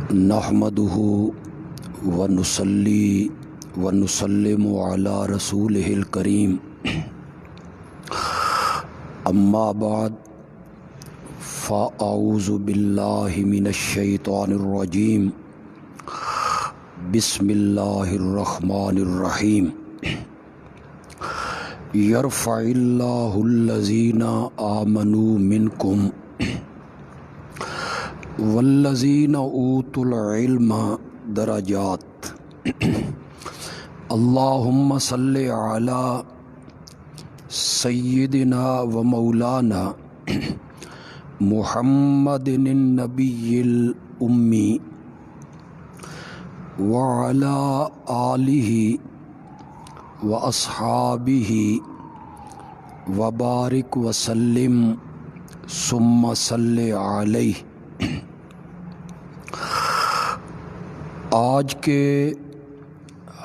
نحمدہ ونصلی ونسلم علی رسولہ الکریم اما بعد فاعوذ باللہ من الشیطان الرجیم بسم اللہ الرحمن الرحیم یرفع اللہ الذین آمنوا منکم والذین اوتوا العلم درجات اللہم صلی علی سیدنا و مولانا محمد النبی الامی وعلی آلہ و اصحابہ وبارک وسلم ثم صلی علیہ۔ آج کے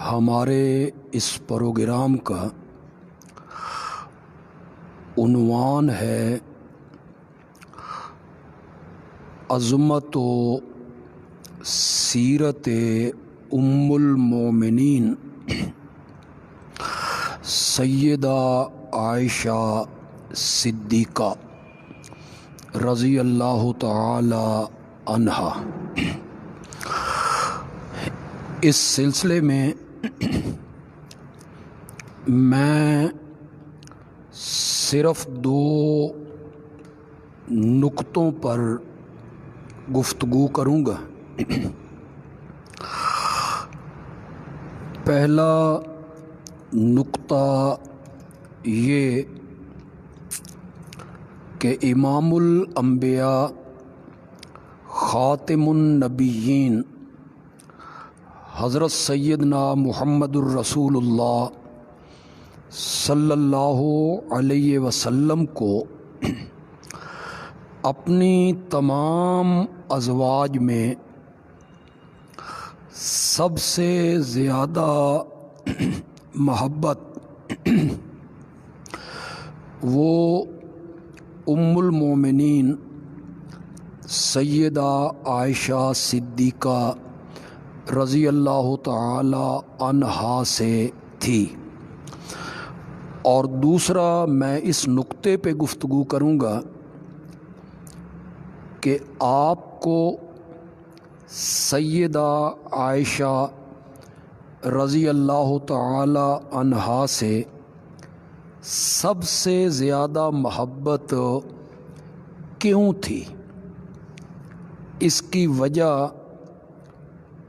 ہمارے اس پروگرام کا عنوان ہے عظمت و سیرت ام المومنین سیدہ عائشہ صدیقہ رضی اللہ تعالی عنہا۔ اس سلسلے میں میں صرف دو نقطوں پر گفتگو کروں گا۔ پہلا نقطہ یہ کہ امام الانبیاء خاتم النبیین حضرت سیدنا محمد الرسول اللہ صلی اللہ علیہ وسلم کو اپنی تمام ازواج میں سب سے زیادہ محبت وہ ام المومنین سیدہ عائشہ صدیقہ رضی اللہ تعالی عنہا سے تھی۔ اور دوسرا میں اس نقطے پہ گفتگو کروں گا کہ آپ کو سیدہ عائشہ رضی اللہ تعالی عنہا سے سب سے زیادہ محبت کیوں تھی، اس کی وجہ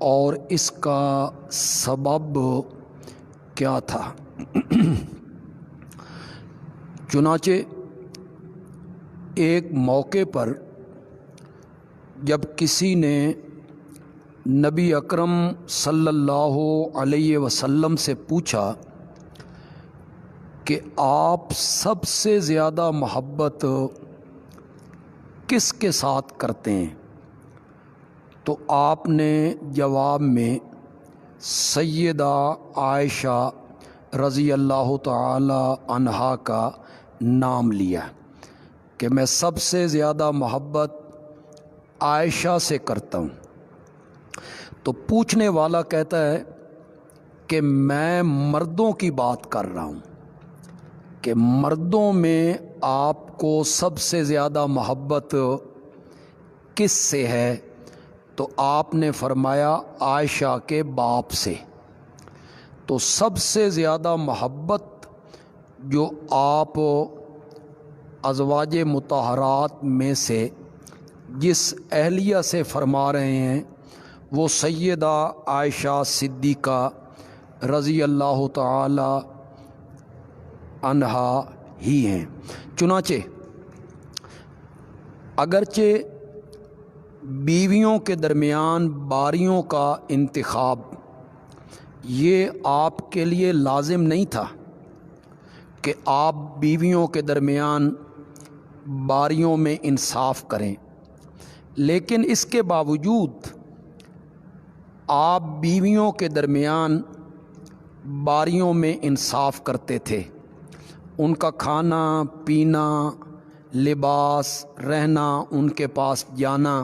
اور اس کا سبب کیا تھا۔ چنانچہ ایک موقع پر جب کسی نے نبی اکرم صلی اللہ علیہ وسلم سے پوچھا کہ آپ سب سے زیادہ محبت کس کے ساتھ کرتے ہیں، تو آپ نے جواب میں سیدہ عائشہ رضی اللہ تعالی عنہا کا نام لیا کہ میں سب سے زیادہ محبت عائشہ سے کرتا ہوں۔ تو پوچھنے والا کہتا ہے کہ میں مردوں کی بات کر رہا ہوں کہ مردوں میں آپ کو سب سے زیادہ محبت کس سے ہے، تو آپ نے فرمایا عائشہ کے باپ سے۔ تو سب سے زیادہ محبت جو آپ ازواج مطہرات میں سے جس اہلیہ سے فرما رہے ہیں وہ سیدہ عائشہ صدیقہ رضی اللہ تعالی عنہا ہی ہیں۔ چنانچہ اگرچہ بیویوں کے درمیان باریوں کا انتخاب یہ آپ کے لیے لازم نہیں تھا کہ آپ بیویوں کے درمیان باریوں میں انصاف کریں، لیکن اس کے باوجود آپ بیویوں کے درمیان باریوں میں انصاف کرتے تھے۔ ان کا کھانا پینا، لباس، رہنا، ان کے پاس جانا،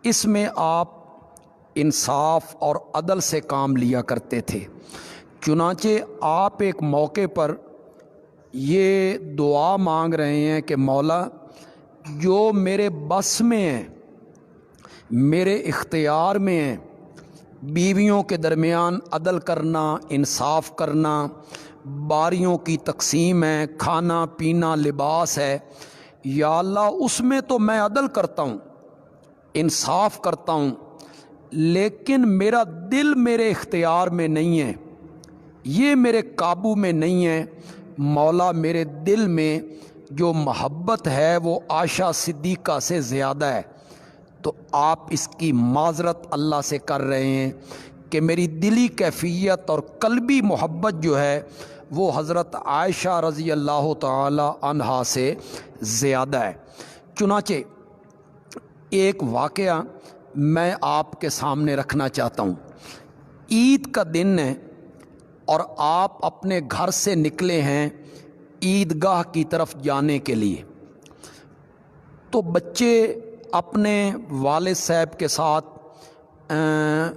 اس میں آپ انصاف اور عدل سے کام لیا کرتے تھے۔ چنانچہ آپ ایک موقع پر یہ دعا مانگ رہے ہیں کہ مولا جو میرے بس میں ہے، میرے اختیار میں ہے، بیویوں کے درمیان عدل کرنا، انصاف کرنا، باریوں کی تقسیم ہے، کھانا پینا، لباس ہے، یا اللہ اس میں تو میں عدل کرتا ہوں، انصاف کرتا ہوں، لیکن میرا دل میرے اختیار میں نہیں ہے، یہ میرے قابو میں نہیں ہے۔ مولا میرے دل میں جو محبت ہے وہ عائشہ صدیقہ سے زیادہ ہے، تو آپ اس کی معذرت اللہ سے کر رہے ہیں کہ میری دلی کیفیت اور قلبی محبت جو ہے وہ حضرت عائشہ رضی اللہ تعالی عنہا سے زیادہ ہے۔ چنانچہ ایک واقعہ میں آپ کے سامنے رکھنا چاہتا ہوں۔ عید کا دن ہے اور آپ اپنے گھر سے نکلے ہیں عیدگاہ کی طرف جانے کے لیے، تو بچے اپنے والد صاحب کے ساتھ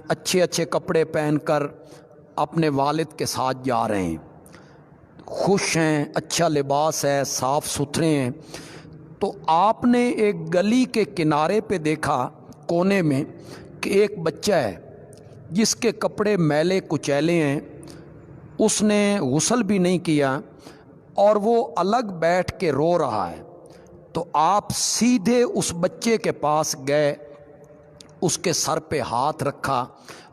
اچھے اچھے کپڑے پہن کر اپنے والد کے ساتھ جا رہے ہیں، خوش ہیں، اچھا لباس ہے، صاف ستھرے ہیں۔ تو آپ نے ایک گلی کے کنارے پہ دیکھا کونے میں کہ ایک بچہ ہے جس کے کپڑے میلے کچیلے ہیں، اس نے غسل بھی نہیں کیا اور وہ الگ بیٹھ کے رو رہا ہے۔ تو آپ سیدھے اس بچے کے پاس گئے، اس کے سر پہ ہاتھ رکھا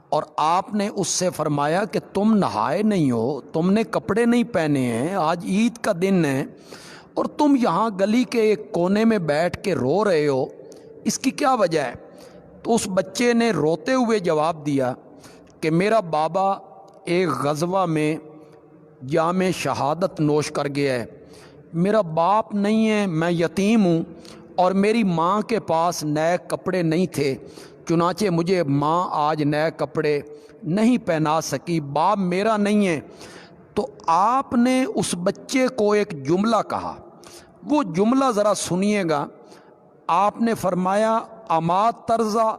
اور آپ نے اس سے فرمایا کہ تم نہائے نہیں ہو، تم نے کپڑے نہیں پہنے ہیں، آج عید کا دن ہے اور تم یہاں گلی کے ایک کونے میں بیٹھ کے رو رہے ہو، اس کی کیا وجہ ہے؟ تو اس بچے نے روتے ہوئے جواب دیا کہ میرا بابا ایک غزوہ میں جام شہادت نوش کر گیا ہے، میرا باپ نہیں ہے، میں یتیم ہوں اور میری ماں کے پاس نئے کپڑے نہیں تھے، چنانچہ مجھے ماں آج نئے کپڑے نہیں پہنا سکی، باپ میرا نہیں ہے۔ تو آپ نے اس بچے کو ایک جملہ کہا، وہ جملہ ذرا سنیے گا۔ آپ نے فرمایا اما ترضا،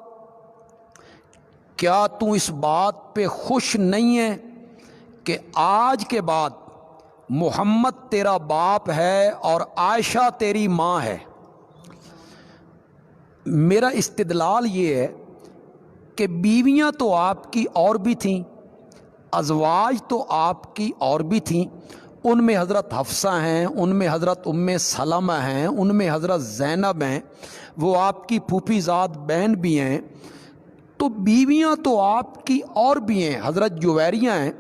کیا تو اس بات پہ خوش نہیں ہے کہ آج کے بعد محمد تیرا باپ ہے اور عائشہ تیری ماں ہے؟ میرا استدلال یہ ہے کہ بیویاں تو آپ کی اور بھی تھیں، ازواج تو آپ کی اور بھی تھیں، ان میں حضرت حفصہ ہیں، ان میں حضرت ام سلمہ ہیں، ان میں حضرت زینب ہیں، وہ آپ کی پھوپھی زاد بہن بھی ہیں، تو بیویاں تو آپ کی اور بھی ہیں، حضرت جویریہ ہیں،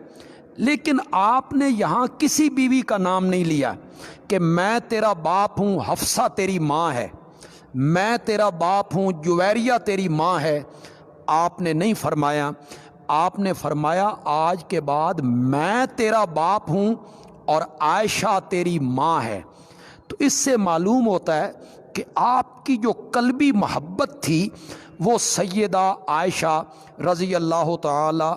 لیکن آپ نے یہاں کسی بیوی کا نام نہیں لیا کہ میں تیرا باپ ہوں، حفصہ تیری ماں ہے، میں تیرا باپ ہوں، جویریہ تیری ماں ہے، آپ نے نہیں فرمایا۔ آپ نے فرمایا آج کے بعد میں تیرا باپ ہوں اور عائشہ تیری ماں ہے۔ تو اس سے معلوم ہوتا ہے کہ آپ کی جو قلبی محبت تھی وہ سیدہ عائشہ رضی اللہ تعالی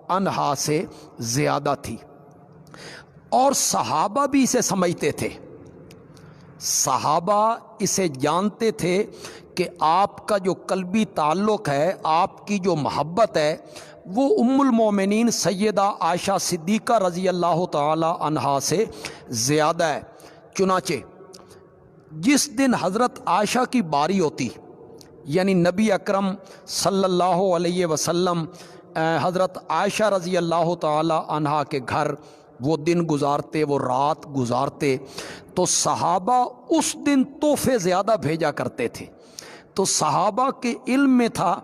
عنہا سے زیادہ تھی، اور صحابہ بھی اسے سمجھتے تھے، صحابہ اسے جانتے تھے کہ آپ کا جو قلبی تعلق ہے، آپ کی جو محبت ہے وہ ام المومنین سیدہ عائشہ صدیقہ رضی اللہ تعالی عنہا سے زیادہ ہے۔ چنانچہ جس دن حضرت عائشہ کی باری ہوتی، یعنی نبی اکرم صلی اللہ علیہ وسلم حضرت عائشہ رضی اللہ تعالی عنہا کے گھر وہ دن گزارتے، وہ رات گزارتے، تو صحابہ اس دن تحفے زیادہ بھیجا کرتے تھے۔ تو صحابہ کے علم میں تھا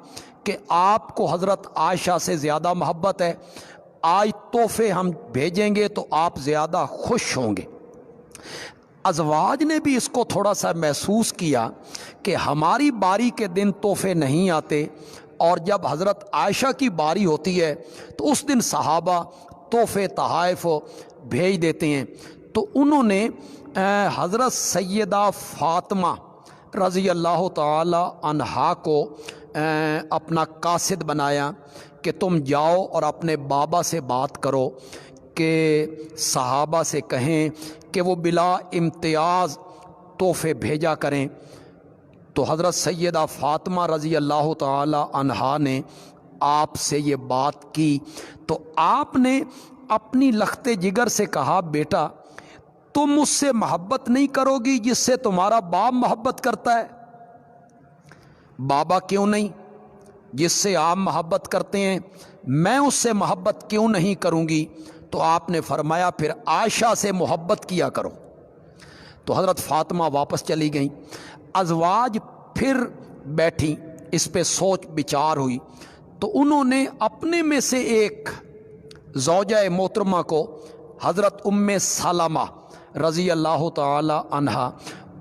کہ آپ کو حضرت عائشہ سے زیادہ محبت ہے، آج تحفے ہم بھیجیں گے تو آپ زیادہ خوش ہوں گے۔ ازواج نے بھی اس کو تھوڑا سا محسوس کیا کہ ہماری باری کے دن تحفے نہیں آتے، اور جب حضرت عائشہ کی باری ہوتی ہے تو اس دن صحابہ تحفے تحائف بھیج دیتے ہیں۔ تو انہوں نے حضرت سیدہ فاطمہ رضی اللہ تعالی عنہا کو اپنا قاصد بنایا کہ تم جاؤ اور اپنے بابا سے بات کرو کہ صحابہ سے کہیں کہ وہ بلا امتیاز تحفے بھیجا کریں۔ تو حضرت سیدہ فاطمہ رضی اللہ تعالی عنہا نے آپ سے یہ بات کی تو آپ نے اپنی لخت جگر سے کہا بیٹا تم مجھ سے محبت نہیں کرو گی جس سے تمہارا باپ محبت کرتا ہے؟ بابا کیوں نہیں؟ جس سے آپ محبت کرتے ہیں میں اس سے محبت کیوں نہیں کروں گی؟ تو آپ نے فرمایا پھر عائشہ سے محبت کیا کرو۔ تو حضرت فاطمہ واپس چلی گئیں، ازواج پھر بیٹھیں، اس پہ سوچ بچار ہوئی تو انہوں نے اپنے میں سے ایک زوجہ محترمہ کو حضرت ام سلمہ رضی اللہ تعالی عنہا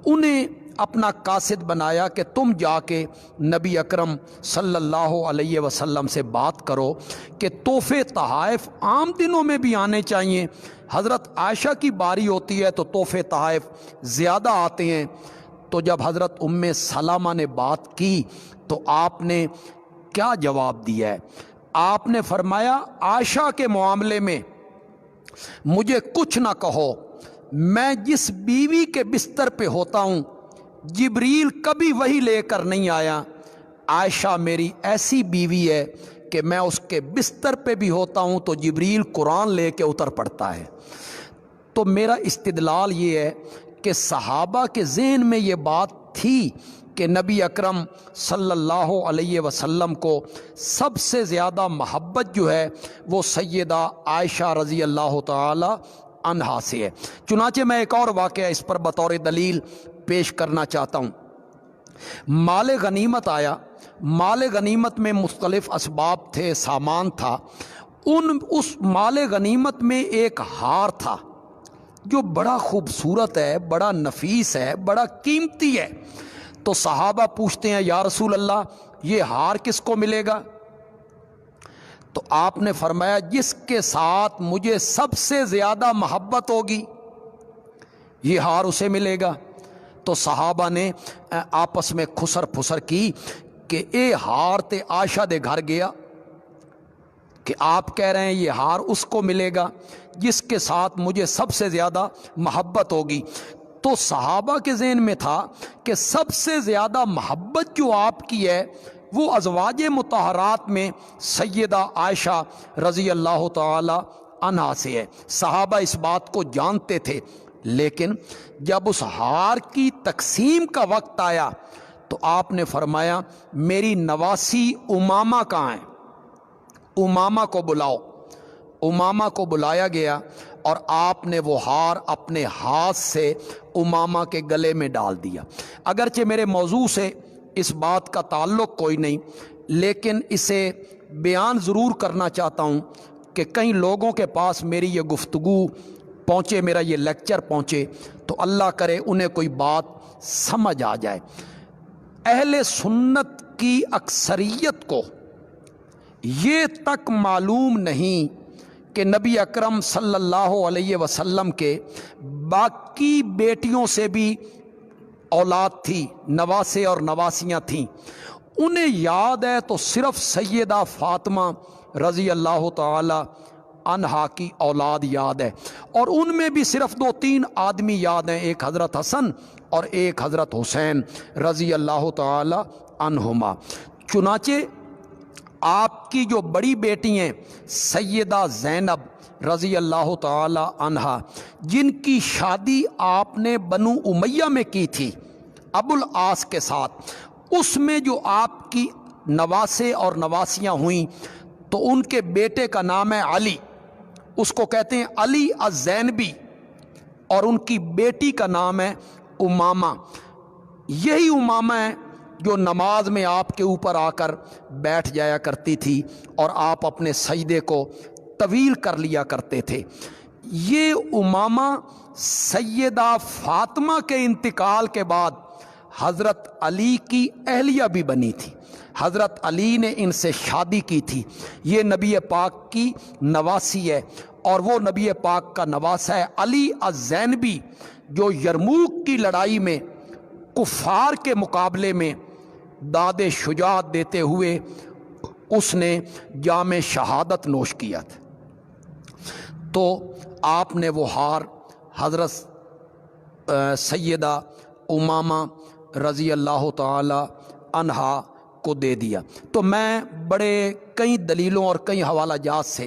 انہیں اپنا قاصد بنایا کہ تم جا کے نبی اکرم صلی اللہ علیہ وسلم سے بات کرو کہ تحفے تحائف عام دنوں میں بھی آنے چاہیے، حضرت عائشہ کی باری ہوتی ہے تو تحفے تحائف زیادہ آتے ہیں۔ تو جب حضرت ام سلمہ نے بات کی تو آپ نے کیا جواب دیا ہے؟ آپ نے فرمایا عائشہ کے معاملے میں مجھے کچھ نہ کہو، میں جس بیوی کے بستر پہ ہوتا ہوں جبریل کبھی وہی لے کر نہیں آیا، عائشہ میری ایسی بیوی ہے کہ میں اس کے بستر پہ بھی ہوتا ہوں تو جبریل قرآن لے کے اتر پڑتا ہے۔ تو میرا استدلال یہ ہے کہ صحابہ کے ذہن میں یہ بات تھی کہ نبی اکرم صلی اللہ علیہ وسلم کو سب سے زیادہ محبت جو ہے وہ سیدہ عائشہ رضی اللہ تعالی عنہا سے ہے۔ چنانچہ میں ایک اور واقعہ اس پر بطور دلیل پیش کرنا چاہتا ہوں۔ مال غنیمت آیا، مال غنیمت میں مختلف اسباب تھے، سامان تھا، اس مال غنیمت میں ایک ہار تھا جو بڑا خوبصورت ہے، بڑا نفیس ہے، بڑا قیمتی ہے۔ تو صحابہ پوچھتے ہیں یا رسول اللہ یہ ہار کس کو ملے گا؟ تو آپ نے فرمایا جس کے ساتھ مجھے سب سے زیادہ محبت ہوگی یہ ہار اسے ملے گا۔ تو صحابہ نے آپس میں خسر پھسر کی کہ اے ہار تے عائشہ دے گھر گیا کہ آپ کہہ رہے ہیں یہ ہار اس کو ملے گا جس کے ساتھ مجھے سب سے زیادہ محبت ہوگی۔ تو صحابہ کے ذہن میں تھا کہ سب سے زیادہ محبت جو آپ کی ہے وہ ازواج مطہرات میں سیدہ عائشہ رضی اللہ تعالی عنہا سے ہے۔ صحابہ اس بات کو جانتے تھے، لیکن جب اس ہار کی تقسیم کا وقت آیا تو آپ نے فرمایا میری نواسی امامہ کہاں ہیں؟ امامہ کو بلاؤ۔ امامہ کو بلایا گیا اور آپ نے وہ ہار اپنے ہاتھ سے امامہ کے گلے میں ڈال دیا۔ اگرچہ میرے موضوع سے اس بات کا تعلق کوئی نہیں، لیکن اسے بیان ضرور کرنا چاہتا ہوں کہ کئی لوگوں کے پاس میری یہ گفتگو پہنچے، میرا یہ لیکچر پہنچے تو اللہ کرے انہیں کوئی بات سمجھ آ جائے۔ اہل سنت کی اکثریت کو یہ تک معلوم نہیں کہ نبی اکرم صلی اللہ علیہ وسلم کے باقی بیٹیوں سے بھی اولاد تھی، نواسے اور نواسیاں تھیں۔ انہیں یاد ہے تو صرف سیدہ فاطمہ رضی اللہ تعالی عنہا کی اولاد یاد ہے، اور ان میں بھی صرف 2-3 آدمی یاد ہیں، ایک حضرت حسن اور ایک حضرت حسین رضی اللہ تعالی عنہما۔ چنانچہ آپ کی جو بڑی بیٹی ہیں سیدہ زینب رضی اللہ تعالی عنہا، جن کی شادی آپ نے بنو امیہ میں کی تھی ابو العاص کے ساتھ، اس میں جو آپ کی نواسے اور نواسیاں ہوئیں تو ان کے بیٹے کا نام ہے علی، اس کو کہتے ہیں علی الزینبی، اور ان کی بیٹی کا نام ہے امامہ۔ یہی امامہ ہے جو نماز میں آپ کے اوپر آ کر بیٹھ جایا کرتی تھی اور آپ اپنے سجدے کو طویل کر لیا کرتے تھے۔ یہ امامہ سیدہ فاطمہ کے انتقال کے بعد حضرت علی کی اہلیہ بھی بنی تھی، حضرت علی نے ان سے شادی کی تھی۔ یہ نبی پاک کی نواسی ہے، اور وہ نبی پاک کا نواسا ہے علی الزینبی، جو یرموک کی لڑائی میں کفار کے مقابلے میں داد شجاعت دیتے ہوئے اس نے جام شہادت نوش کیا تھا۔ تو آپ نے وہ ہار حضرت سیدہ امامہ رضی اللہ تعالی عنہا کو دے دیا۔ تو میں بڑے کئی دلیلوں اور کئی حوالہ جات سے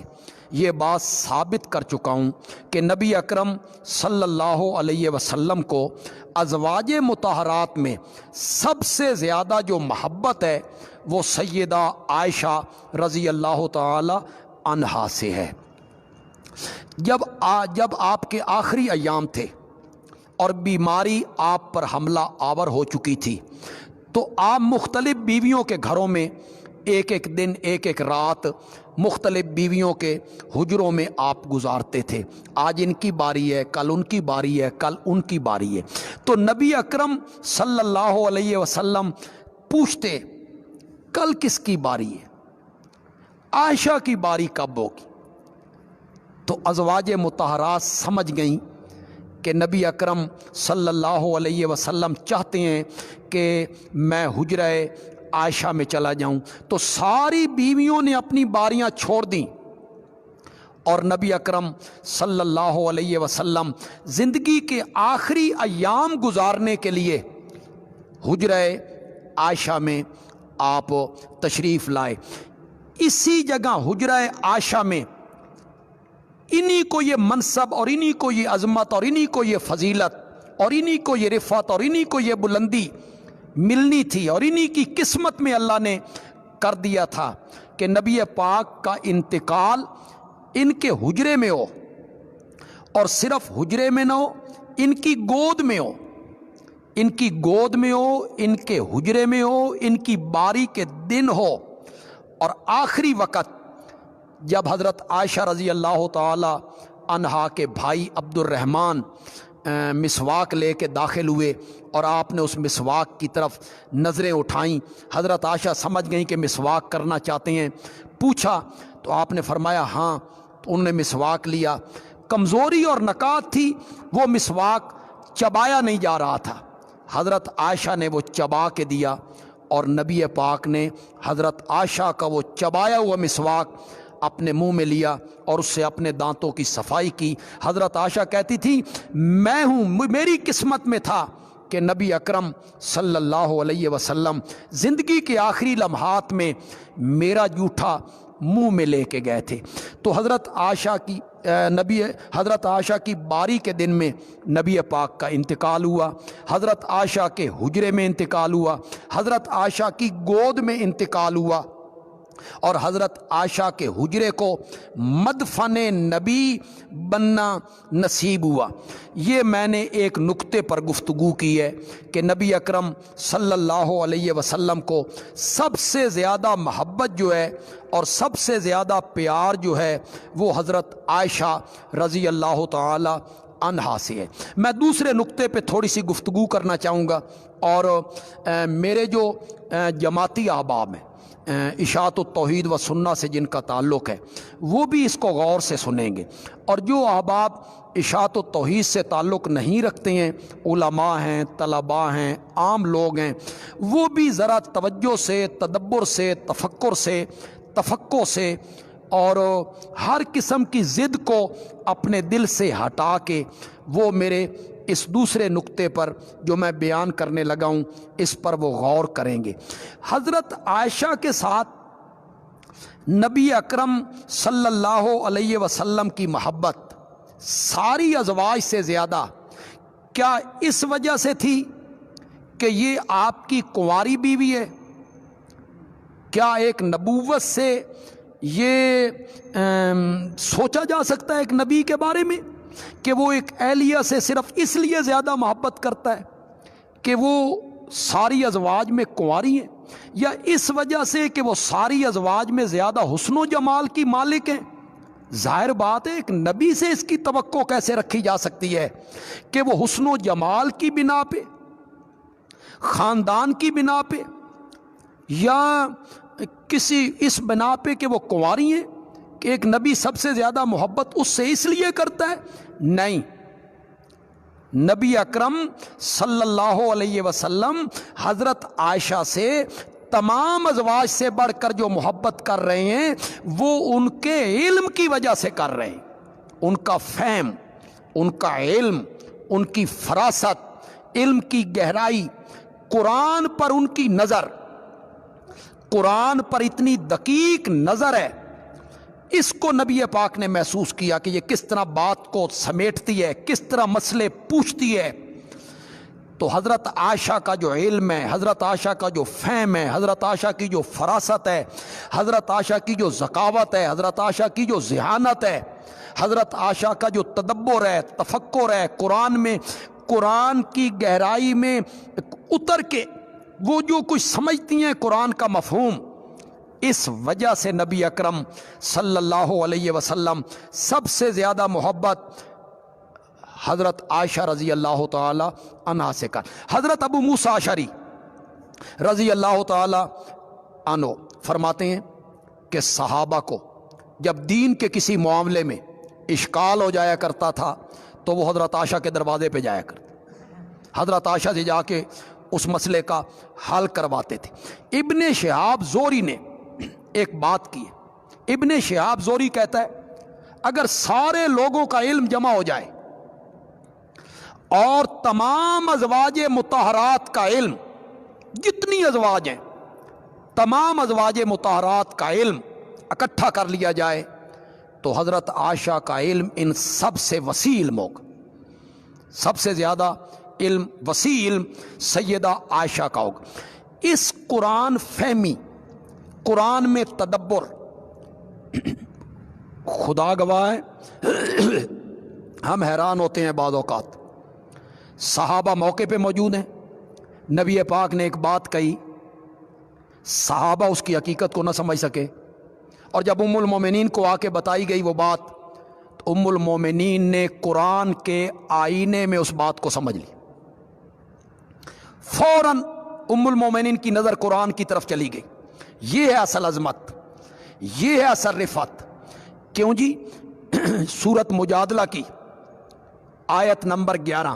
یہ بات ثابت کر چکا ہوں کہ نبی اکرم صلی اللہ علیہ وسلم کو ازواج مطہرات میں سب سے زیادہ جو محبت ہے وہ سیدہ عائشہ رضی اللہ تعالی عنہا سے ہے۔ جب آپ کے آخری ایام تھے اور بیماری آپ پر حملہ آور ہو چکی تھی تو آپ مختلف بیویوں کے گھروں میں ایک ایک دن ایک ایک رات مختلف بیویوں کے حجروں میں آپ گزارتے تھے۔ آج ان کی باری ہے، کل ان کی باری ہے، کل ان کی باری ہے۔ تو نبی اکرم صلی اللہ علیہ وسلم پوچھتے کل کس کی باری ہے، عائشہ کی باری کب ہوگی؟ تو ازواج مطہرات سمجھ گئیں کہ نبی اکرم صلی اللہ علیہ وسلم چاہتے ہیں کہ میں حجرہ عائشہ میں چلا جاؤں، تو ساری بیویوں نے اپنی باریاں چھوڑ دیں اور نبی اکرم صلی اللہ علیہ وسلم زندگی کے آخری ایام گزارنے کے لیے حجرہ عائشہ میں آپ تشریف لائے۔ اسی جگہ حجرہ عائشہ میں انہی کو یہ منصب اور انہی کو یہ عظمت اور انہی کو یہ فضیلت اور انہی کو یہ رفعت اور انہی کو یہ بلندی ملنی تھی، اور انہی کی قسمت میں اللہ نے کر دیا تھا کہ نبی پاک کا انتقال ان کے حجرے میں ہو، اور صرف حجرے میں نہ ہو، ان کی گود میں ہو، ان کی گود میں ہو، ان کے حجرے میں ہو، ان کی باری کے دن ہو۔ اور آخری وقت جب حضرت عائشہ رضی اللہ تعالی عنہا کے بھائی عبد الرحمن مسواک لے کے داخل ہوئے اور آپ نے اس مسواک کی طرف نظریں اٹھائیں، حضرت عائشہ سمجھ گئیں کہ مسواک کرنا چاہتے ہیں، پوچھا تو آپ نے فرمایا ہاں، تو انہوں نے مسواک لیا۔ کمزوری اور نکات تھی، وہ مسواک چبایا نہیں جا رہا تھا، حضرت عائشہ نے وہ چبا کے دیا، اور نبی پاک نے حضرت عائشہ کا وہ چبایا ہوا مسواک اپنے منہ میں لیا اور اس سے اپنے دانتوں کی صفائی کی۔ حضرت عائشہ کہتی تھی میں ہوں، میری قسمت میں تھا کہ نبی اکرم صلی اللہ علیہ وسلم زندگی کے آخری لمحات میں میرا جوٹھا منہ میں لے کے گئے تھے۔ تو حضرت عائشہ کی باری کے دن میں نبی پاک کا انتقال ہوا، حضرت عائشہ کے حجرے میں انتقال ہوا، حضرت عائشہ کی گود میں انتقال ہوا، اور حضرت عائشہ کے حجرے کو مدفن نبی بننا نصیب ہوا۔ یہ میں نے ایک نقطے پر گفتگو کی ہے کہ نبی اکرم صلی اللہ علیہ وسلم کو سب سے زیادہ محبت جو ہے اور سب سے زیادہ پیار جو ہے وہ حضرت عائشہ رضی اللہ تعالی عنہا سے ہے۔ میں دوسرے نقطے پہ تھوڑی سی گفتگو کرنا چاہوں گا، اور میرے جو جماعتی احباب ہیں اشاعت التوحید و سنہ سے جن کا تعلق ہے وہ بھی اس کو غور سے سنیں گے، اور جو احباب اشاعت التوحید سے تعلق نہیں رکھتے ہیں، علماء ہیں، طلباء ہیں، عام لوگ ہیں، وہ بھی ذرا توجہ سے، تدبر سے، تفکر سے، تفقہ سے اور ہر قسم کی ضد کو اپنے دل سے ہٹا کے وہ میرے اس دوسرے نقطے پر جو میں بیان کرنے لگا ہوں اس پر وہ غور کریں گے۔ حضرت عائشہ کے ساتھ نبی اکرم صلی اللہ علیہ وسلم کی محبت ساری ازواج سے زیادہ کیا اس وجہ سے تھی کہ یہ آپ کی کنواری بیوی ہے؟ کیا ایک نبوت سے یہ سوچا جا سکتا ہے ایک نبی کے بارے میں کہ وہ ایک اہلیہ سے صرف اس لیے زیادہ محبت کرتا ہے کہ وہ ساری ازواج میں کنواری ہیں، یا اس وجہ سے کہ وہ ساری ازواج میں زیادہ حسن و جمال کی مالک ہیں؟ ظاہر بات ہے ایک نبی سے اس کی توقع کیسے رکھی جا سکتی ہے کہ وہ حسن و جمال کی بنا پہ، خاندان کی بنا پہ، یا کسی اس بنا پہ کہ وہ کنواری ہیں کہ ایک نبی سب سے زیادہ محبت اس سے اس لیے کرتا ہے؟ نہیں، نبی اکرم صلی اللہ علیہ وسلم حضرت عائشہ سے تمام ازواج سے بڑھ کر جو محبت کر رہے ہیں وہ ان کے علم کی وجہ سے کر رہے ہیں، ان کا فہم، ان کا علم، ان کی فراست، علم کی گہرائی، قرآن پر ان کی نظر، قرآن پر اتنی دقیق نظر ہے، اس کو نبی پاک نے محسوس کیا کہ یہ کس طرح بات کو سمیٹتی ہے، کس طرح مسئلے پوچھتی ہے۔ تو حضرت عائشہ کا جو علم ہے، حضرت عائشہ کا جو فہم ہے، حضرت عائشہ کی جو فراست ہے، حضرت عائشہ کی جو ذکاوت ہے، حضرت عائشہ کی جو ذہانت ہے، حضرت عائشہ کا جو تدبر ہے، تفکر ہے، قرآن میں، قرآن کی گہرائی میں اتر کے وہ جو کچھ سمجھتی ہیں قرآن کا مفہوم، اس وجہ سے نبی اکرم صلی اللہ علیہ وسلم سب سے زیادہ محبت حضرت عائشہ رضی اللہ تعالی عنہا سے کر۔ حضرت ابو موسیٰ اشعری رضی اللہ تعالی عنہ فرماتے ہیں کہ صحابہ کو جب دین کے کسی معاملے میں اشکال ہو جایا کرتا تھا تو وہ حضرت عائشہ کے دروازے پہ جایا کرتے، حضرت عائشہ سے جا کے اس مسئلے کا حل کرواتے تھے۔ ابن شہاب زہری نے ایک بات کی ہے، ابن شہاب زہری کہتا ہے اگر سارے لوگوں کا علم جمع ہو جائے اور تمام ازواج مطہرات کا علم، جتنی ازواج ہیں تمام ازواج مطہرات کا علم اکٹھا کر لیا جائے تو حضرت عائشہ کا علم ان سب سے وسیع علم ہوگا، سب سے زیادہ علم، وسیع علم سیدہ عائشہ کا ہوگا۔ اس قرآن فہمی، قرآن میں تدبر، خدا گواہ ہے ہم حیران ہوتے ہیں بعض اوقات، صحابہ موقع پہ موجود ہیں، نبی پاک نے ایک بات کہی، صحابہ اس کی حقیقت کو نہ سمجھ سکے، اور جب ام المومنین کو آ کے بتائی گئی وہ بات تو ام المومنین نے قرآن کے آئینے میں اس بات کو سمجھ لی، فوراً ام المومنین کی نظر قرآن کی طرف چلی گئی۔ یہ ہے اصل عظمت، یہ ہے اصل رفعت۔ کیوں جی؟ سورت مجادلہ کی آیت نمبر 11،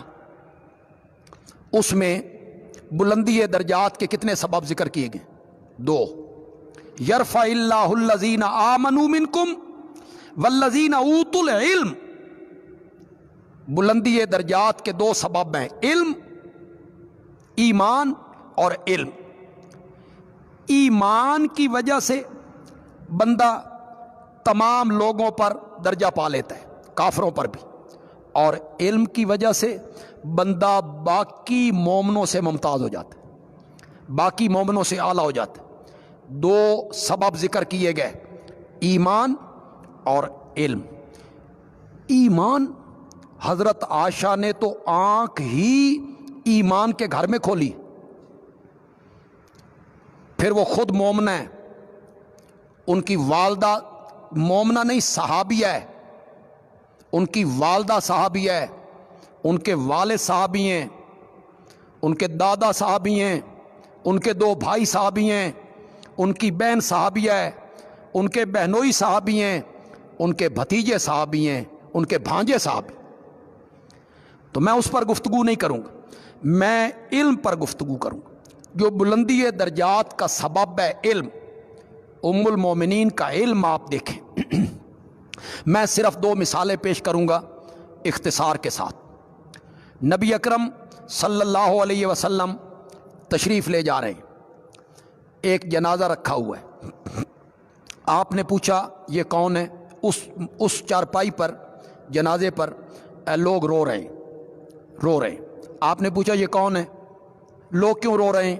اس میں بلندی درجات کے کتنے سبب ذکر کیے گئے؟ 2، یرفع اللہ الذین آمنوا منکم والذین اوتوا العلم، بلندی درجات کے 2 سبب ہیں، علم، ایمان اور علم۔ ایمان کی وجہ سے بندہ تمام لوگوں پر درجہ پا لیتا ہے، کافروں پر بھی، اور علم کی وجہ سے بندہ باقی مومنوں سے ممتاز ہو جاتا ہے، باقی مومنوں سے اعلیٰ ہو جاتا ہے۔ 2 سبب ذکر کیے گئے، ایمان اور علم۔ ایمان، حضرت عائشہ نے تو آنکھ ہی ایمان کے گھر میں کھولی، پھر وہ خود مومنہ ہے، ان کی والدہ مومنہ نہیں صحابیہ ہے، ان کی والدہ صحابیہ ہے، ان کے والد صحابی ہیں، ان کے دادا صحابی ہیں، ان کے 2 بھائی صحابی ہیں، ان کی بہن صحابیہ ہے، ان کے بہنوئی صحابی ہیں، ان کے بھتیجے صحابی ہیں، ان کے بھانجے صحابی۔ تو میں اس پر گفتگو نہیں کروں گا، میں علم پر گفتگو کروں گا۔ جو بلندی درجات کا سبب ہے علم، ام المومنین کا علم آپ دیکھیں۔ میں صرف 2 مثالیں پیش کروں گا اختصار کے ساتھ۔ نبی اکرم صلی اللہ علیہ وسلم تشریف لے جا رہے ہیں، ایک جنازہ رکھا ہوا ہے، آپ نے پوچھا یہ کون ہے؟ اس چارپائی پر، جنازے پر لوگ رو رہے ہیں۔ آپ نے پوچھا یہ کون ہے؟ لوگ کیوں رو رہے ہیں؟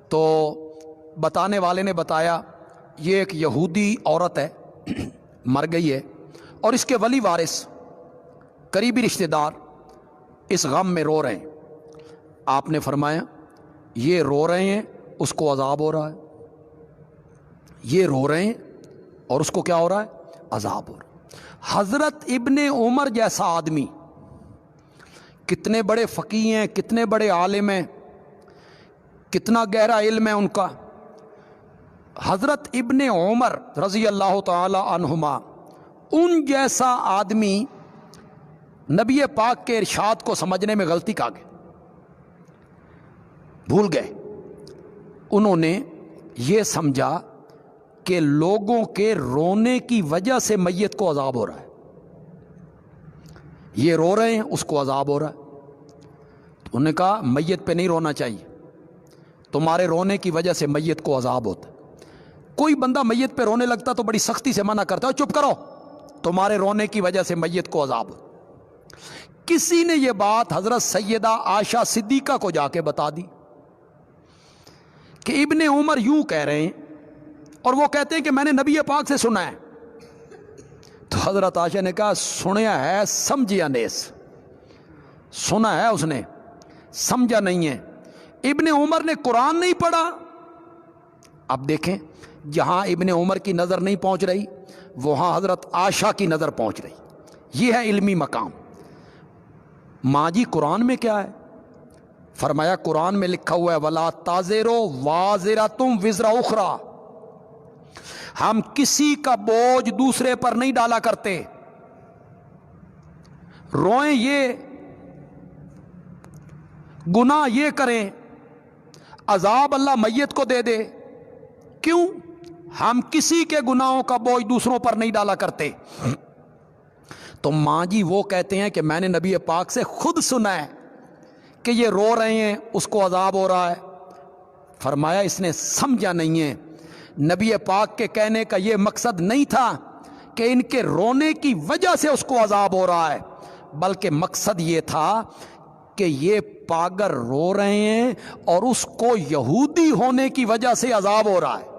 تو بتانے والے نے بتایا یہ ایک یہودی عورت ہے، مر گئی ہے، اور اس کے ولی وارث، قریبی رشتہ دار اس غم میں رو رہے ہیں۔ آپ نے فرمایا یہ رو رہے ہیں، اس کو عذاب ہو رہا ہے، یہ رو رہے ہیں اور اس کو کیا ہو رہا ہے؟ عذاب ہو رہا ہے۔ حضرت ابن عمر جیسا آدمی، کتنے بڑے فقیہ ہیں، کتنے بڑے عالم ہیں، کتنا گہرا علم ہے ان کا، حضرت ابن عمر رضی اللہ تعالی عنہما، ان جیسا آدمی نبی پاک کے ارشاد کو سمجھنے میں غلطی کر گئے، بھول گئے۔ انہوں نے یہ سمجھا کہ لوگوں کے رونے کی وجہ سے میت کو عذاب ہو رہا ہے، یہ رو رہے ہیں اس کو عذاب ہو رہا ہے۔ تو انہوں نے کہا میت پہ نہیں رونا چاہیے، تمہارے رونے کی وجہ سے میت کو عذاب ہوتا ہے۔ کوئی بندہ میت پہ رونے لگتا تو بڑی سختی سے منع کرتا ہے، چپ کرو، تمہارے رونے کی وجہ سے میت کو عذاب ہوتا۔ کسی نے یہ بات حضرت سیدہ عائشہ صدیقہ کو جا کے بتا دی کہ ابن عمر یوں کہہ رہے ہیں، اور وہ کہتے ہیں کہ میں نے نبی پاک سے سنا ہے۔ تو حضرت عائشہ نے کہا سنیا ہے سمجھیا نیس، سنا ہے اس نے سمجھا نہیں ہے۔ ابن عمر نے قرآن نہیں پڑھا۔ اب دیکھیں، جہاں ابن عمر کی نظر نہیں پہنچ رہی وہاں حضرت عائشہ کی نظر پہنچ رہی۔ یہ ہے علمی مقام۔ ماں جی قرآن میں کیا ہے؟ فرمایا قرآن میں لکھا ہوا ہے وَلَا تَزِرُ وَازِرَةٌ وِزْرَ أُخْرَىٰ، ہم کسی کا بوجھ دوسرے پر نہیں ڈالا کرتے۔ روئیں یہ، گناہ یہ کریں، عذاب اللہ میت کو دے دے، کیوں؟ ہم کسی کے گناہوں کا بوجھ دوسروں پر نہیں ڈالا کرتے۔ تو ماں جی وہ کہتے ہیں کہ میں نے نبی پاک سے خود سنا ہے کہ یہ رو رہے ہیں، اس کو عذاب ہو رہا ہے۔ فرمایا اس نے سمجھا نہیں ہے، نبی پاک کے کہنے کا یہ مقصد نہیں تھا کہ ان کے رونے کی وجہ سے اس کو عذاب ہو رہا ہے، بلکہ مقصد یہ تھا کہ یہ پاگل رو رہے ہیں اور اس کو یہودی ہونے کی وجہ سے عذاب ہو رہا ہے۔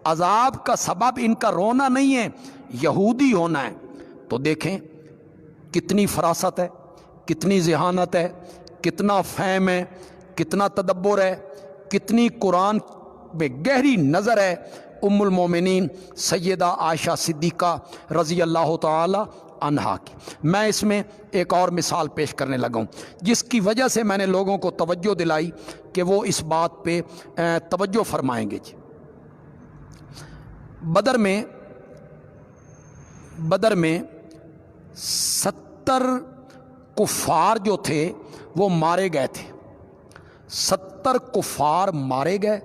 عذاب کا سبب ان کا رونا نہیں ہے، یہودی ہونا ہے۔ تو دیکھیں کتنی فراست ہے، کتنی ذہانت ہے، کتنا فہم ہے، کتنا تدبر ہے، کتنی قرآن میں گہری نظر ہے ام المومنین سیدہ عائشہ صدیقہ رضی اللہ تعالی عنہا کی۔ میں اس میں ایک اور مثال پیش کرنے لگا ہوں جس کی وجہ سے میں نے لوگوں کو توجہ دلائی کہ وہ اس بات پہ توجہ فرمائیں گے۔ جی بدر میں 70 کفار جو تھے وہ مارے گئے تھے، 70 کفار مارے گئے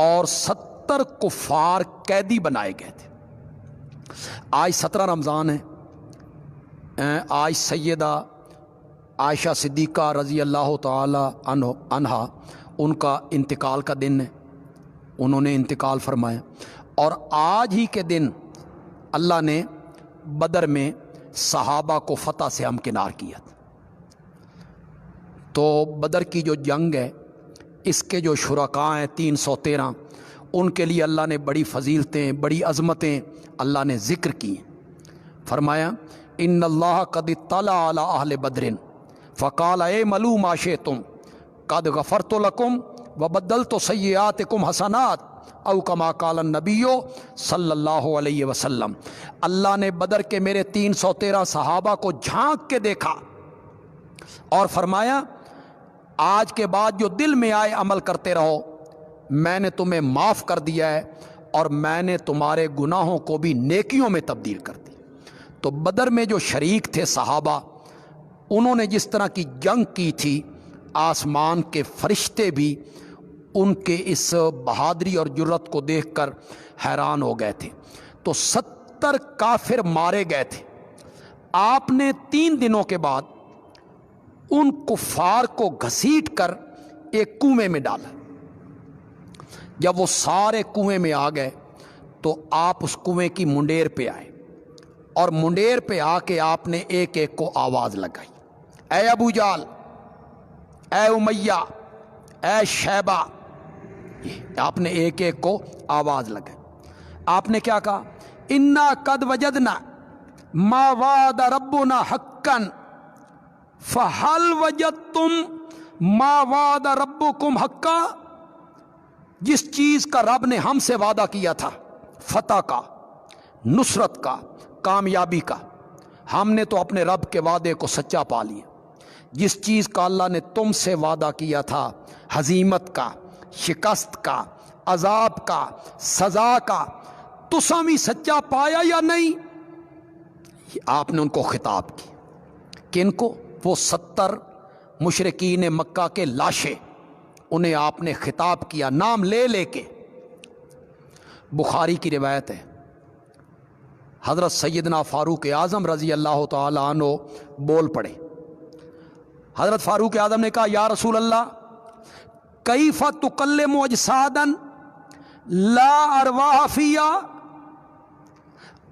اور 70 کفار قیدی بنائے گئے تھے۔ آج 17 رمضان ہے، آج سیدہ عائشہ صدیقہ رضی اللہ تعالی عنہا ان کا انتقال کا دن ہے، انہوں نے انتقال فرمایا، اور آج ہی کے دن اللہ نے بدر میں صحابہ کو فتح سے ہمکنار کیا تھا۔ تو بدر کی جو جنگ ہے اس کے جو شرکاء ہیں 313، ان کے لیے اللہ نے بڑی فضیلتیں، بڑی عظمتیں اللہ نے ذکر کی ہیں۔ فرمایا ان اللہ قد اطلع علی اہل بدر فقال اعملوا ما شئتم قد غفرت لکم وبدلت سیئاتکم حسنات او کما قال النبی صلی اللہ علیہ وسلم۔ اللہ نے بدر کے میرے 313 صحابہ کو جھانک کے دیکھا اور فرمایا آج کے بعد جو دل میں آئے عمل کرتے رہو، میں نے تمہیں معاف کر دیا ہے اور میں نے تمہارے گناہوں کو بھی نیکیوں میں تبدیل کر دی۔ تو بدر میں جو شریک تھے صحابہ، انہوں نے جس طرح کی جنگ کی تھی، آسمان کے فرشتے بھی ان کے اس بہادری اور جرت کو دیکھ کر حیران ہو گئے تھے۔ تو 70 کافر مارے گئے تھے۔ آپ نے 3 دنوں کے بعد ان کفار کو گھسیٹ کر ایک کنویں میں ڈالا۔ جب وہ سارے کنویں میں آ گئے تو آپ اس کنویں کی منڈیر پہ آئے، اور منڈیر پہ آ کے آپ نے ایک ایک کو آواز لگائی، اے ابو جال، اے امیہ، اے شیبہ۔ آپ نے ایک ایک کو آواز لگائی۔ آپ نے کیا کہا؟ انا قد وجدنا ما وعد ربنا حقا فہل وجدتم ما وعد ربکم حقا۔ جس چیز کا رب نے ہم سے وعدہ کیا تھا، فتح کا، نصرت کا، کامیابی کا، ہم نے تو اپنے رب کے وعدے کو سچا پا لیا۔ جس چیز کا اللہ نے تم سے وعدہ کیا تھا، ہزیمت کا، شکست کا، عذاب کا، سزا کا، تساں بھی سچا پایا یا نہیں؟ آپ نے ان کو خطاب کی۔ کن کو؟ وہ 70 مشرکین مکہ کے لاشیں، انہیں آپ نے خطاب کیا نام لے لے کے۔ بخاری کی روایت ہے، حضرت سیدنا فاروق اعظم رضی اللہ تعالی عنہ بول پڑے۔ حضرت فاروق اعظم نے کہا یا رسول اللہ، کیف تکلم اجسادا لا ارواح فیہا،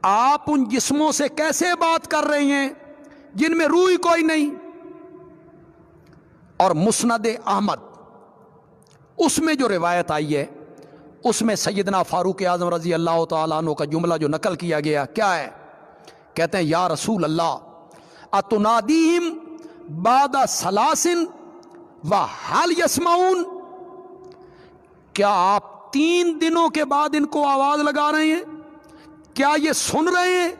آپ ان جسموں سے کیسے بات کر رہے ہیں جن میں روح کوئی نہیں؟ اور مسند احمد اس میں جو روایت آئی ہے اس میں سیدنا فاروق اعظم رضی اللہ تعالیٰ عنہ کا جملہ جو نقل کیا گیا کیا ہے؟ کہتے ہیں یا رسول اللہ اتنادیہم بعد ثلاث وحل یسمعون، کیا آپ 3 دنوں کے بعد ان کو آواز لگا رہے ہیں، کیا یہ سن رہے ہیں؟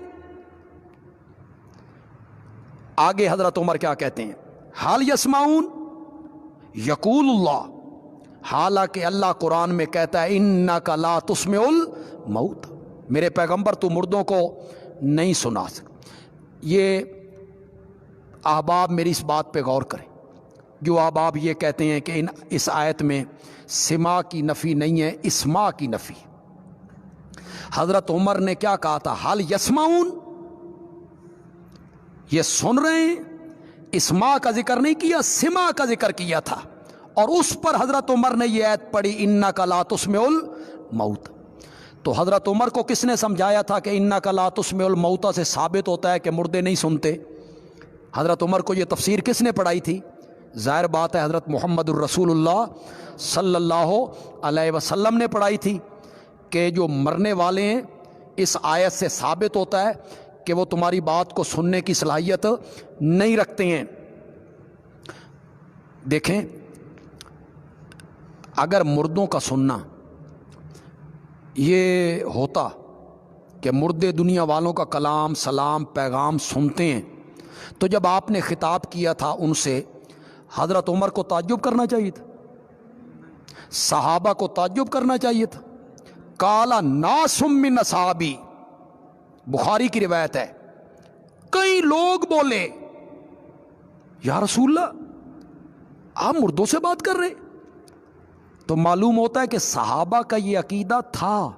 آگے حضرت عمر کیا کہتے ہیں؟ حل یسمعون یقول اللہ، حالانکہ اللہ قرآن میں کہتا ہے انک لا تسمع الموت، میرے پیغمبر تو مردوں کو نہیں سنا سکتا۔ یہ احباب میری اس بات پہ غور کریں، جو احباب یہ کہتے ہیں کہ اس آیت میں سماع کی نفی نہیں ہے، اسماع کی نفی۔ حضرت عمر نے کیا کہا تھا؟ حل یسمعون، یہ سن رہے ہیں، اسماع کا ذکر نہیں کیا، سماع کا ذکر کیا تھا، اور اس پر حضرت عمر نے یہ آیت پڑھی انک لا تسمع الموت۔ تو حضرت عمر کو کس نے سمجھایا تھا کہ انک لا تسمع الموت سے ثابت ہوتا ہے کہ مردے نہیں سنتے؟ حضرت عمر کو یہ تفسیر کس نے پڑھائی تھی؟ ظاہر بات ہے حضرت محمد الرسول اللہ صلی اللہ علیہ وسلم نے پڑھائی تھی کہ جو مرنے والے ہیں اس آیت سے ثابت ہوتا ہے کہ وہ تمہاری بات کو سننے کی صلاحیت نہیں رکھتے ہیں۔ دیکھیں، اگر مردوں کا سننا یہ ہوتا کہ مردے دنیا والوں کا کلام سلام پیغام سنتے ہیں، تو جب آپ نے خطاب کیا تھا ان سے حضرت عمر کو تعجب کرنا چاہیے تھا، صحابہ کو تعجب کرنا چاہیے تھا۔ قال ناس من اصحابی، بخاری کی روایت ہے، کئی لوگ بولے یا رسول اللہ آپ مردوں سے بات کر رہے؟ تو معلوم ہوتا ہے کہ صحابہ کا یہ عقیدہ تھا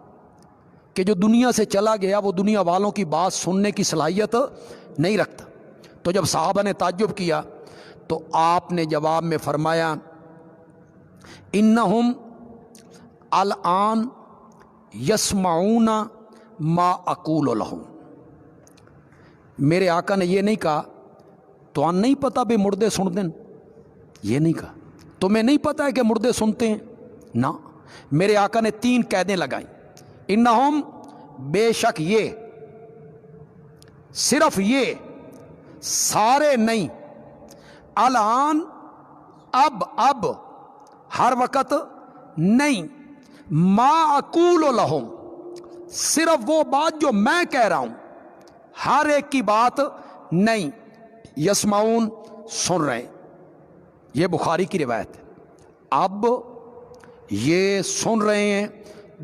کہ جو دنیا سے چلا گیا وہ دنیا والوں کی بات سننے کی صلاحیت نہیں رکھتا۔ تو جب صحابہ نے تعجب کیا تو آپ نے جواب میں فرمایا انہم الآن یسمعون ما اقول لہم، میرے آقا نے یہ نہیں کہا تو نہیں پتہ بے مردے سنتے ہیں، یہ نہیں کہا تمہیں نہیں پتہ ہے کہ مردے سنتے ہیں، نہ، میرے آقا نے 3 قیدیں لگائیں، انہم بے شک یہ، صرف یہ، سارے نہیں، الان اب ہر وقت نہیں، ما اقول لہم صرف وہ بات جو میں کہہ رہا ہوں، ہر ایک کی بات نہیں، یسمعون سن رہے ہیں۔ یہ بخاری کی روایت ہے۔ اب یہ سن رہے ہیں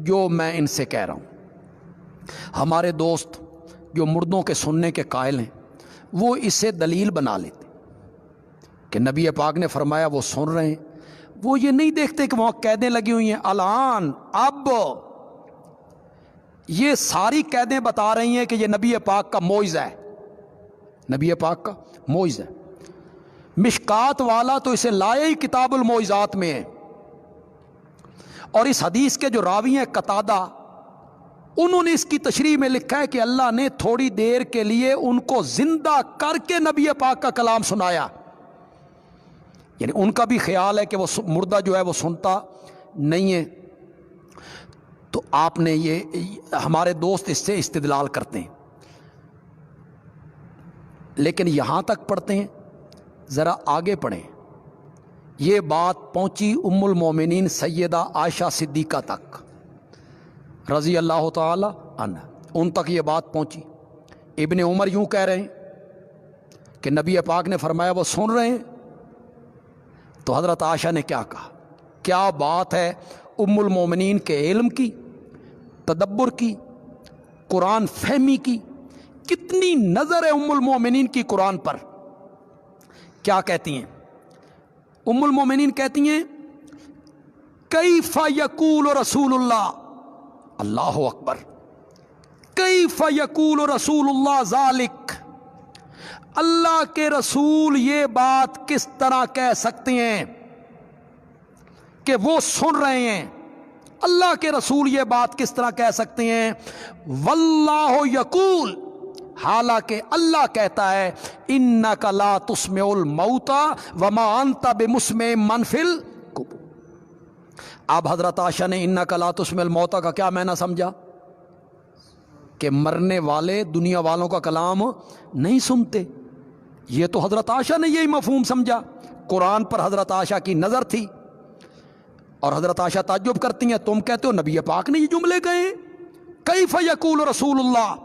جو میں ان سے کہہ رہا ہوں۔ ہمارے دوست جو مردوں کے سننے کے قائل ہیں وہ اسے دلیل بنا لیتے کہ نبی پاک نے فرمایا وہ سن رہے ہیں، وہ یہ نہیں دیکھتے کہ وہاں قیدیں لگی ہوئی ہیں، الان اب، یہ ساری قیدیں بتا رہی ہیں کہ یہ نبی پاک کا معجزہ ہے، نبی پاک کا معجزہ ہے۔ مشکات والا تو اسے لائے ہی کتاب المعجزات میں ہے، اور اس حدیث کے جو راوی ہیں قتادہ، انہوں نے اس کی تشریح میں لکھا ہے کہ اللہ نے تھوڑی دیر کے لیے ان کو زندہ کر کے نبی پاک کا کلام سنایا، یعنی ان کا بھی خیال ہے کہ وہ مردہ جو ہے وہ سنتا نہیں ہے۔ تو آپ نے یہ، ہمارے دوست اس سے استدلال کرتے ہیں، لیکن یہاں تک پڑھتے ہیں، ذرا آگے پڑھیں۔ یہ بات پہنچی ام المومنین سیدہ عائشہ صدیقہ تک رضی اللہ تعالی عنہ، ان تک یہ بات پہنچی۔ ابن عمر یوں کہہ رہے ہیں کہ نبی پاک نے فرمایا وہ سن رہے ہیں، تو حضرت عائشہ نے کیا کہا؟ کیا بات ہے ام المومنین کے علم کی، تدبر کی، قرآن فہمی کی، کتنی نظر ہے ام المومنین کی قرآن پر۔ کیا کہتی ہیں ام المومنین؟ کہتی ہیں کیف یقول رسول اللہ، اللہ اکبر، کیف یقول رسول اللہ ذالک، اللہ کے رسول یہ بات کس طرح کہہ سکتے ہیں؟ کہ وہ سن رہے ہیں. اللہ کے رسول یہ بات کس طرح کہہ سکتے ہیں؟ واللہ یقول، حالانکہ اللہ کہتا ہے انک لا تسمع الموتى وما انت بمسمع من فی القبور. اب حضرت عائشہ نے انک لا تسمع الموتى کا کیا معنی سمجھا؟ کہ مرنے والے دنیا والوں کا کلام نہیں سنتے. یہ تو حضرت عائشہ نے یہی مفہوم سمجھا. قرآن پر حضرت عائشہ کی نظر تھی اور حضرت عائشہ تعجب کرتی ہیں، تم کہتے ہو نبی پاک نے یہ جملے کہے. کیف یقول رسول اللہ،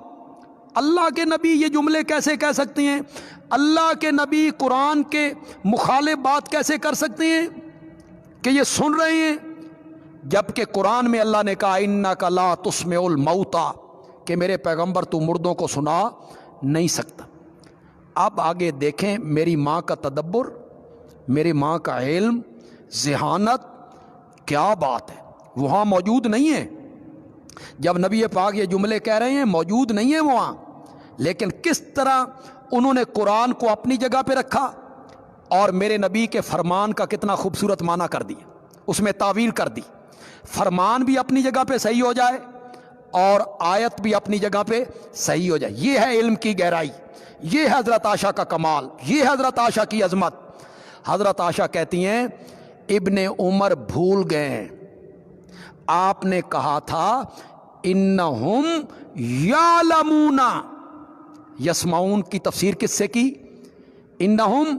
اللہ کے نبی یہ جملے کیسے کہہ سکتے ہیں؟ اللہ کے نبی قرآن کے مخالف بات کیسے کر سکتے ہیں کہ یہ سن رہے ہیں، جبکہ قرآن میں اللہ نے کہا انک لا تسمع الموتى، کہ میرے پیغمبر تو مردوں کو سنا نہیں سکتا. اب آگے دیکھیں میری ماں کا تدبر، میری ماں کا علم، ذہانت، کیا بات ہے. وہاں موجود نہیں ہے جب نبی پاک یہ جملے کہہ رہے ہیں، موجود نہیں ہے وہاں، لیکن کس طرح انہوں نے قرآن کو اپنی جگہ پہ رکھا اور میرے نبی کے فرمان کا کتنا خوبصورت معنی کر دیا، اس میں تعویل کر دی. فرمان بھی اپنی جگہ پہ صحیح ہو جائے اور آیت بھی اپنی جگہ پہ صحیح ہو جائے. یہ ہے علم کی گہرائی، یہ ہے حضرت عائشہ کا کمال، یہ ہے حضرت عائشہ کی عظمت. حضرت عائشہ کہتی ہیں ابن عمر بھول گئے ہیں، آپ نے کہا تھا انہم یعلمون، یسمعون کی تفسیر کس سے کی؟ انہم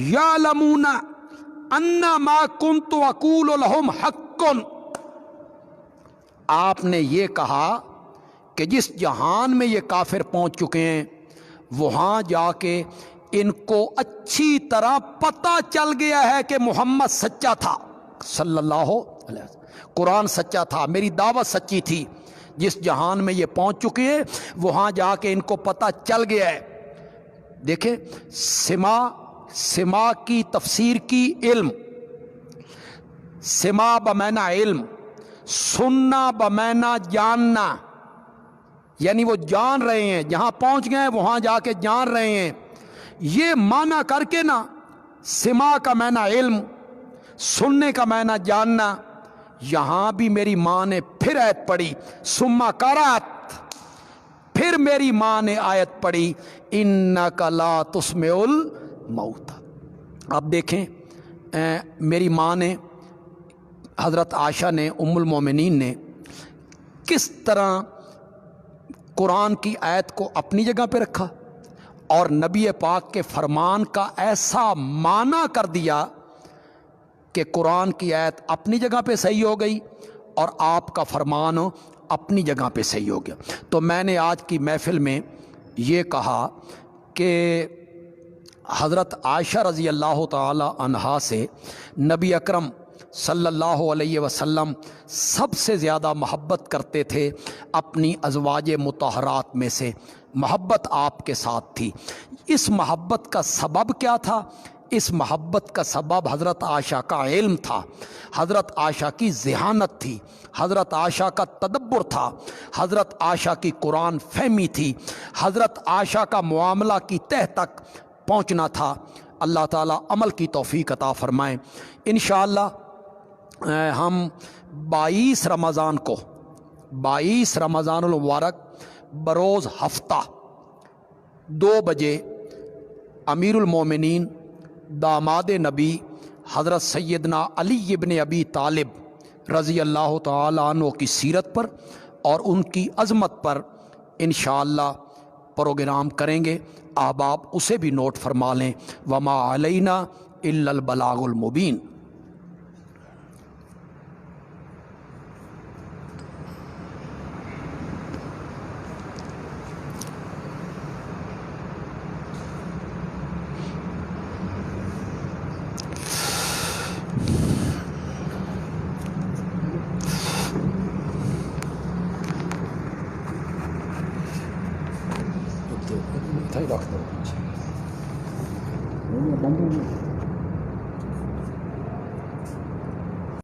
یعلمون ان ما کنت اقول لهم حق. آپ نے یہ کہا کہ جس جہان میں یہ کافر پہنچ چکے ہیں وہاں جا کے ان کو اچھی طرح پتہ چل گیا ہے کہ محمد سچا تھا صلی اللہ علیہ وسلم، قرآن سچا تھا، میری دعوت سچی تھی. جس جہان میں یہ پہنچ چکے ہیں وہاں جا کے ان کو پتہ چل گیا ہے. دیکھیں سما کی تفسیر کی علم، سما بمعنی علم، سننا بمعنی جاننا، یعنی وہ جان رہے ہیں، جہاں پہنچ گئے وہاں جا کے جان رہے ہیں. یہ معنی کر کے نا، سما کا معنی علم، سننے کا معنی جاننا. یہاں بھی میری ماں نے پھر آیت پڑھی ثم قرأت، پھر میری ماں نے آیت پڑھی انک لا تسمع الموتى. اب دیکھیں میری ماں نے، حضرت عائشہ نے، ام المومنین نے کس طرح قرآن کی آیت کو اپنی جگہ پہ رکھا اور نبی پاک کے فرمان کا ایسا معنی کر دیا کہ قرآن کی آیت اپنی جگہ پہ صحیح ہو گئی اور آپ کا فرمان اپنی جگہ پہ صحیح ہو گیا. تو میں نے آج کی محفل میں یہ کہا کہ حضرت عائشہ رضی اللہ تعالی عنہا سے نبی اکرم صلی اللہ علیہ وسلم سب سے زیادہ محبت کرتے تھے. اپنی ازواج مطہرات میں سے محبت آپ کے ساتھ تھی. اس محبت کا سبب کیا تھا؟ اس محبت کا سبب حضرت عائشہ کا علم تھا، حضرت عائشہ کی ذہانت تھی، حضرت عائشہ کا تدبر تھا، حضرت عائشہ کی قرآن فہمی تھی، حضرت عائشہ کا معاملہ کی تہ تک پہنچنا تھا. اللہ تعالیٰ عمل کی توفیق عطا فرمائیں. انشاءاللہ ہم 22 رمضان کو، 22 رمضان المبارک بروز ہفتہ 2 بجے امیر المومنین داماد نبی حضرت سیدنا علی ابن ابی طالب رضی اللہ تعالیٰ عنہ کی سیرت پر اور ان کی عظمت پر انشاءاللہ پروگرام کریں گے. احباب اسے بھی نوٹ فرما لیں. وما علینا الا البلاغ المبین. رکھ دو